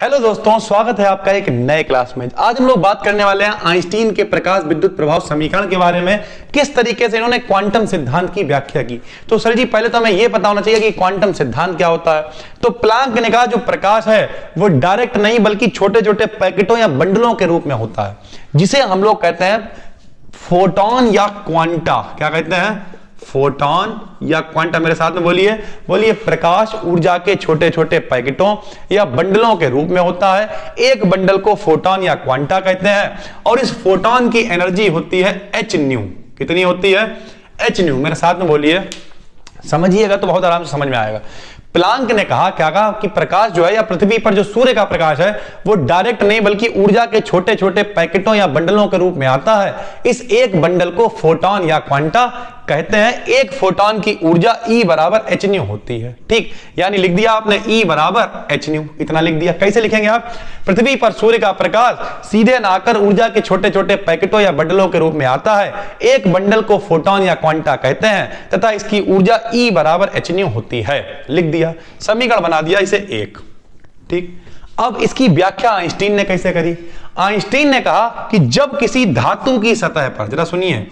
Hello दोस्तों, स्वागत है आपका एक नए क्लास में। आज हम लोग बात करने वाले हैं आइंस्टीन के प्रकाश विद्युत प्रभाव समीकरण के बारे में, किस तरीके से इन्होंने क्वांटम सिद्धांत की व्याख्या की। तो सर जी, पहले तो हमें यह पता होना चाहिए कि क्वांटम सिद्धांत क्या होता है। तो प्लांक ने कहा जो प्रकाश है वो डायरेक्ट नहीं बल्कि छोटे छोटे पैकेटों या बंडलों के रूप में होता है, जिसे हम लोग कहते हैं फोटॉन या क्वांटा। क्या कहते हैं? फोटॉन या क्वांटा। मेरे साथ में बोलिए बोलिए। प्रकाश ऊर्जा के छोटे छोटे पैकेटों या बंडलों के रूप में होता है। एक बंडल को फोटॉन या क्वांटा कहते हैं और इस फोटॉन की एनर्जी होती है एच न्यू। कितनी होती है? H new. मेरे साथ में बोलिए, समझिएगा तो बहुत आराम से समझ में आएगा। प्लांक ने कहा, क्या कहा कि प्रकाश जो है या पृथ्वी पर जो सूर्य का प्रकाश है वो डायरेक्ट नहीं बल्कि ऊर्जा के छोटे छोटे पैकेटों या बंडलों के रूप में आता है। इस एक बंडल को फोटॉन या क्वांटा कहते हैं। एक फोटॉन की ऊर्जा E बराबर एच न्यू होती है। ठीक, यानी लिख दिया आपने E बराबर एच न्यू, इतना लिख दिया। कैसे लिखेंगे आप? पृथ्वी पर सूर्य का प्रकाश सीधे न आकर ऊर्जा के छोटे छोटे पैकेटों या बंडलों के रूप में आता है। एक बंडल को फोटॉन या क्वांटा कहते हैं तथा इसकी ऊर्जा E बराबर एच न्यू होती है। लिख दिया, समीकरण बना दिया इसे एक। ठीक, अब इसकी व्याख्या आइंस्टीन ने कैसे करी? आइंस्टीन ने कहा कि जब किसी धातु की सतह पर, जरा सुनिए,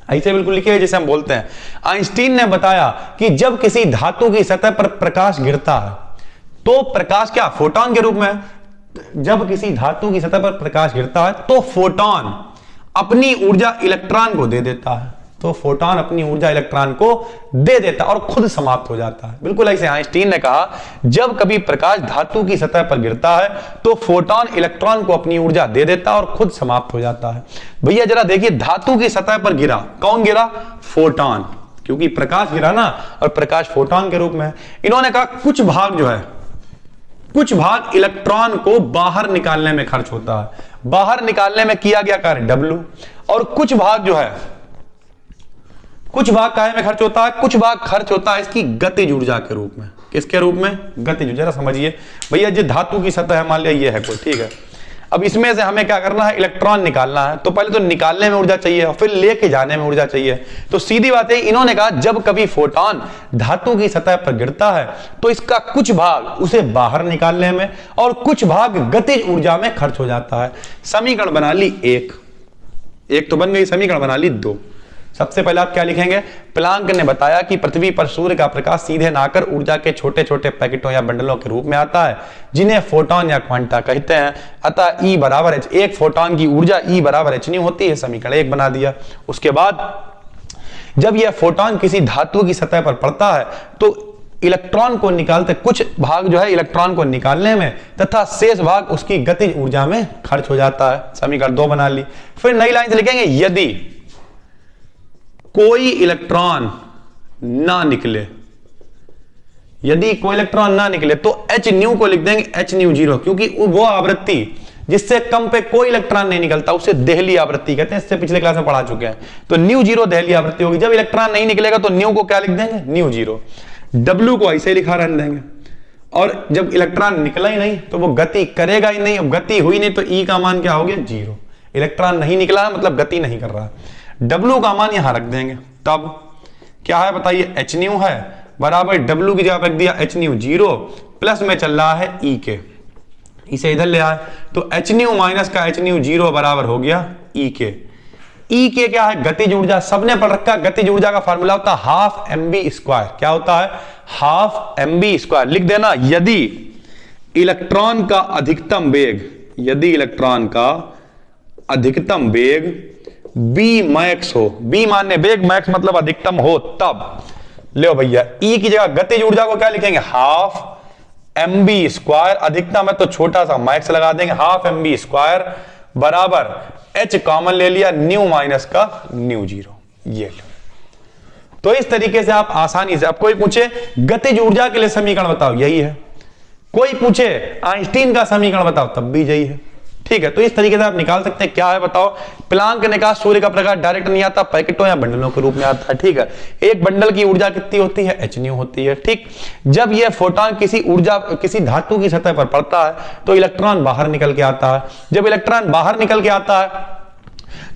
ऐसे बिल्कुल लिखिए जैसे हम बोलते हैं। आइंस्टीन ने बताया कि जब किसी धातु की सतह पर प्रकाश गिरता है तो प्रकाश क्या फोटॉन के रूप में? जब किसी धातु की सतह पर प्रकाश गिरता है तो फोटॉन अपनी ऊर्जा इलेक्ट्रॉन को दे देता है। तो फोटॉन अपनी ऊर्जा इलेक्ट्रॉन को दे देता है और खुद समाप्त हो जाता है। बिल्कुल ऐसे आइंस्टीन ने कहा, जब कभी प्रकाश धातु की सतह पर गिरता है तो फोटॉन इलेक्ट्रॉन को अपनी ऊर्जा दे देता है और खुद समाप्त हो जाता है। भैया जरा देखिए, धातु की सतह पर गिरा, कौन गिरा? फोटॉन, क्योंकि प्रकाश गिरा ना, और प्रकाश फोटॉन के रूप में है। इन्होंने कहा कुछ भाग जो है, कुछ भाग इलेक्ट्रॉन को बाहर निकालने में खर्च होता है। बाहर निकालने में किया गया कार्य W, और कुछ भाग जो है, कुछ भाग काहे में खर्च होता है? कुछ भाग खर्च होता है इसकी गतिज ऊर्जा के रूप में। किसके रूप में? गतिज। जरा समझिए भैया, जो धातु की सतह है, मान लिया ये है कोई, ठीक है। अब इसमें से हमें क्या करना है? इलेक्ट्रॉन निकालना है। तो पहले तो निकालने में ऊर्जा चाहिए और फिर लेके जाने में ऊर्जा चाहिए। तो सीधी बात है, इन्होंने कहा जब कभी फोटॉन धातु की सतह पर गिरता है तो इसका कुछ भाग उसे बाहर निकालने में और कुछ भाग गतिज ऊर्जा में खर्च हो जाता है। समीकरण बना ली एक तो बन गई, समीकरण बना ली दो। सबसे पहले आप क्या लिखेंगे? प्लांक ने बताया कि पृथ्वी पर सूर्य का प्रकाश सीधे न आकर ऊर्जा के छोटे छोटे पैकेटों या बंडलों के रूप में आता है, जिन्हें फोटॉन या क्वांटा कहते हैं। अतः E बराबर एच, एक फोटॉन की ऊर्जा E बराबर एच न्यू होती है। समीकरण एक बना दिया। उसके बाद जब यह फोटॉन किसी धातु की सतह पर पड़ता है तो इलेक्ट्रॉन को निकालते, कुछ भाग जो है इलेक्ट्रॉन को निकालने में तथा शेष भाग उसकी गतिज ऊर्जा में खर्च हो जाता है। समीकरण दो बना ली। फिर नई लाइन से लिखेंगे, यदि कोई इलेक्ट्रॉन ना निकले, यदि कोई इलेक्ट्रॉन ना निकले तो एच न्यू को लिख देंगे एच न्यू जीरो, क्योंकि वो आवृत्ति जिससे कम पे कोई इलेक्ट्रॉन नहीं निकलता उसे देहली आवृत्ति कहते हैं। इससे पिछले क्लास में पढ़ा चुके हैं। तो न्यू जीरो देहली आवृत्ति होगी। जब इलेक्ट्रॉन नहीं निकलेगा तो न्यू को क्या लिख देंगे? Mu zero. डब्ल्यू को ऐसे लिखा रहने देंगे। और जब इलेक्ट्रॉन निकला ही नहीं तो वो गति करेगा ही नहीं। अब गति हुई नहीं तो ई का मान क्या हो गया? जीरो। इलेक्ट्रॉन नहीं निकला है मतलब गति नहीं कर रहा है। W का मान यहां रख देंगे। तब क्या है बताइए? एच न्यू है बराबर W की जगह रख दिया एच न्यू जीरो, प्लस में चल रहा है E के, इसे इधर ले आए तो एच न्यू माइनस का एच न्यू जीरो बराबर हो गया E के। E के क्या है? गतिज ऊर्जा। सबने पढ़ रखा, गतिज ऊर्जा का फार्मूला होता है हाफ mv स्क्वायर। क्या होता है? Half mv square. लिख देना, यदि इलेक्ट्रॉन का अधिकतम वेग, यदि इलेक्ट्रॉन का अधिकतम वेग B मैक्स हो, B माने वेग, मैक्स मतलब अधिकतम हो, तब लो भैया E की जगह गतिज ऊर्जा को क्या लिखेंगे? Half mv square. अधिकतम है तो छोटा सा मैक्स लगा देंगे, हाफ mv स्क्वायर बराबर H कॉमन ले लिया, न्यू माइनस का न्यू जीरो। ये लो। तो इस तरीके से आप आसानी से, अब कोई पूछे गतिज ऊर्जा के लिए समीकरण बताओ, यही है। कोई पूछे आइंस्टीन का समीकरण बताओ, तब भी यही है। ठीक है, तो इस तरीके से आप निकाल सकते हैं। क्या है बताओ? प्लांक ने कहा सूर्य का प्रकाश डायरेक्ट नहीं आता, पैकेटों या बंडलों के रूप में आता है। ठीक है, एक बंडल की ऊर्जा कितनी होती है? एच न्यू होती है। ठीक, जब यह फोटॉन किसी धातु की सतह पर पड़ता है तो इलेक्ट्रॉन बाहर निकल के आता है। जब इलेक्ट्रॉन बाहर निकल के आता है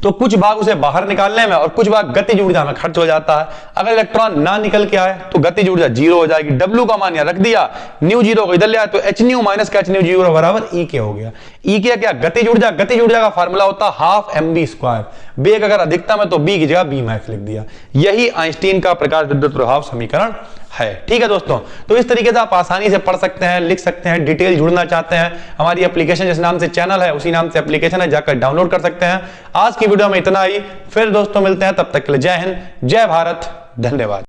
तो कुछ भाग उसे बाहर निकालने में और कुछ भाग गतिज ऊर्जा में खर्च हो जाता है। अगर इलेक्ट्रॉन ना निकल के आए तो गतिज ऊर्जा 0 हो जाएगी। W का मान यहाँ रख दिया, न्यू 0 को इधर ले आए तो h न्यू माइनस का h न्यू 0 बराबर E के हो गया। E के क्या? गतिज ऊर्जा। गतिज ऊर्जा का फार्मूला होता है हाफ mv²। वेग अगर अधिकतम है तो b की जगह b मैक्स लिख दिया। यही आइंस्टीन का प्रकाश विद्युत प्रभाव समीकरण है। ठीक है दोस्तों, तो इस तरीके से आप आसानी से पढ़ सकते हैं, लिख सकते हैं। डिटेल जुड़ना चाहते हैं, हमारी एप्लीकेशन जिस नाम से चैनल है उसी नाम से एप्लीकेशन है, जाकर डाउनलोड कर सकते हैं। आज की वीडियो में इतना ही, फिर दोस्तों मिलते हैं, तब तक के लिए जय हिंद, जय भारत, धन्यवाद।